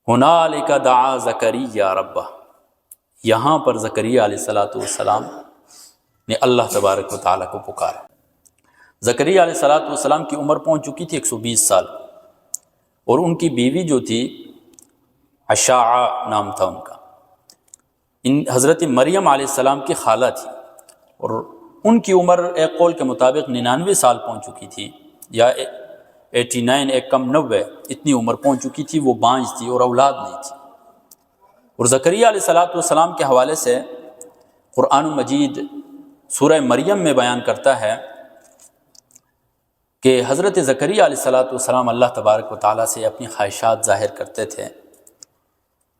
ہنالک دعا زکریا ربہ، یہاں پر زکریا علیہ السلام نے اللہ تبارک و تعالیٰ کو پکارا۔ زکریا علیہ السلام کی عمر پہنچ چکی تھی 120 سال، اور ان کی بیوی جو تھی اشاعہ نام تھا ان کا، حضرت مریم علیہ السلام کی خالہ تھی، اور ان کی عمر ایک قول کے مطابق 99 سال پہنچ چکی تھی، یا 89، ایک کم 90، اتنی عمر پہنچ چکی تھی، وہ بانجھ تھی اور اولاد نہیں تھی۔ اور زکریا علیہ السلام کے حوالے سے قرآن مجید سورہ مریم میں بیان کرتا ہے کہ حضرت زکریا علیہ السلام اللہ تبارک و تعالیٰ سے اپنی خواہشات ظاہر کرتے تھے۔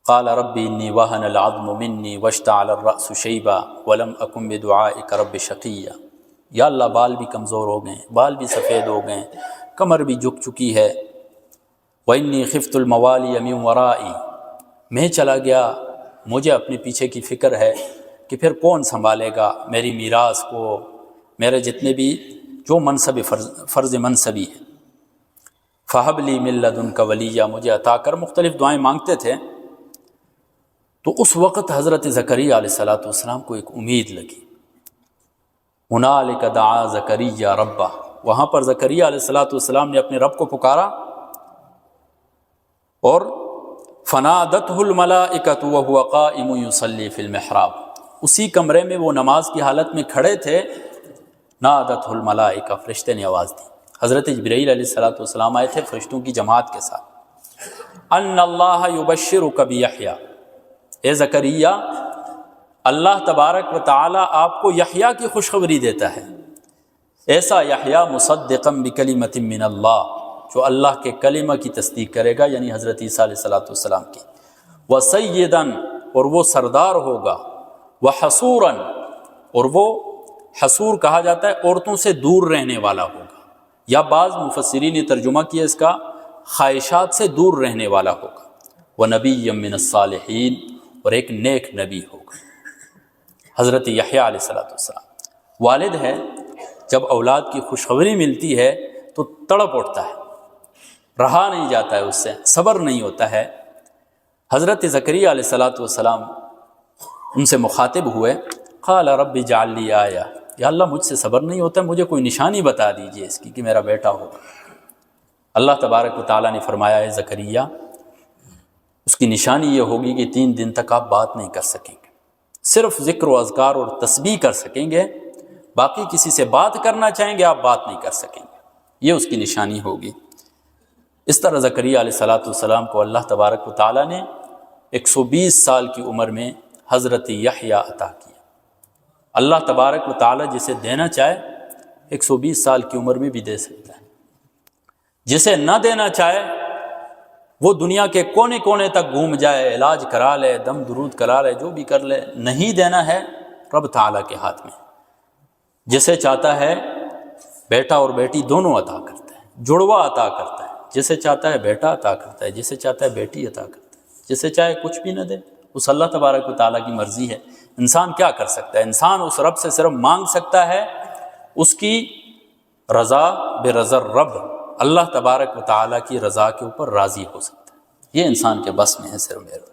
قال ربی انی وہن العظم منی واشتعل الرأس شیبا ولم اکن بدعائک رب شقیا، یا اللہ بال بھی کمزور ہو گئے، بال بھی سفید ہو گئے، کمر بھی جھک چکی ہے۔ وانی خفت الموالی من ورائی، میں چلا گیا، مجھے اپنے پیچھے کی فکر ہے کہ پھر کون سنبھالے گا میری میراث کو، میرے جتنے بھی جو منصب فرض منصبی ہے۔ فہب لی من لدنک ولیہ، مجھے عطا کر، مختلف دعائیں مانگتے تھے۔ تو اس وقت حضرت زکریا علیہ السلام کو ایک امید لگی۔ ہنالک دعا زکریا ربہ، وہاں پر زکریا علیہ السلام نے اپنے رب کو پکارا، اور فنادتہ الملائکۃ وہو قائم یصلی فی المحراب، اسی کمرے میں وہ نماز کی حالت میں کھڑے تھے، نادتہ الملائکہ، فرشتے نے آواز دی۔ حضرت جبرائیل علیہ السلام آئے تھے فرشتوں کی جماعت کے ساتھ۔ ان اللہ یبشرک بیحییٰ، اے زکریا اللہ تبارک و تعالیٰ آپ کو یحییٰ کی خوشخبری دیتا ہے، ایسا یحییٰ مصدقا بکلمۃ من اللہ، جو اللہ کے کلمہ کی تصدیق کرے گا، یعنی حضرت عیسیٰ علیہ السلام کی۔ وسیداً، اور وہ سردار ہوگا، وحصوراً، اور وہ حصور کہا جاتا ہے عورتوں سے دور رہنے والا ہوگا، یا بعض مفسرین نے ترجمہ کیا اس کا خواہشات سے دور رہنے والا ہوگا۔ ونبی من الصالحین، اور ایک نیک نبی ہوگا۔ حضرت یحییٰ علیہ السلام والد ہے، جب اولاد کی خوشخبری ملتی ہے تو تڑپ اٹھتا ہے، رہا نہیں جاتا ہے، اس سے صبر نہیں ہوتا ہے۔ حضرت زکریا علیہ السلام ان سے مخاطب ہوئے، قال رب اجعل لی آیہ، یا اللہ مجھ سے صبر نہیں ہوتا، مجھے کوئی نشانی بتا دیجئے اس کی کہ میرا بیٹا ہوگا۔ اللہ تبارک و تعالیٰ نے فرمایا، ہے زکریا اس کی نشانی یہ ہوگی کہ 3 دن تک آپ بات نہیں کر سکیں گے، صرف ذکر و اذکار اور تسبیح کر سکیں گے، باقی کسی سے بات کرنا چاہیں گے آپ بات نہیں کر سکیں گے، یہ اس کی نشانی ہوگی۔ اس طرح زکریا علیہ السلام کو اللہ تبارک و تعالیٰ نے 120 سال کی عمر میں حضرت یحییٰ عطا کیا۔ اللہ تبارک و تعالیٰ جسے دینا چاہے 120 سال کی عمر میں بھی دے سکتا ہے، جسے نہ دینا چاہے وہ دنیا کے کونے کونے تک گھوم جائے، علاج کرا لے، دم درود کرا لے، جو بھی کر لے، نہیں دینا ہے رب تعالیٰ کے ہاتھ میں۔ جسے چاہتا ہے بیٹا اور بیٹی دونوں عطا کرتا ہے، جڑوا عطا کرتا ہے، جسے چاہتا ہے بیٹا عطا کرتا ہے، جسے چاہتا ہے بیٹی عطا کرتا ہے، جسے چاہے کچھ بھی نہ دے، اس اللہ تبارک و تعالیٰ کی مرضی ہے۔ انسان کیا کر سکتا ہے؟ انسان اس رب سے صرف مانگ سکتا ہے، اس کی رضا برضا الرب، اللہ تبارک و تعالیٰ کی رضا کے اوپر راضی ہو سکتا ہے، یہ انسان کے بس میں ہے صرف میرے۔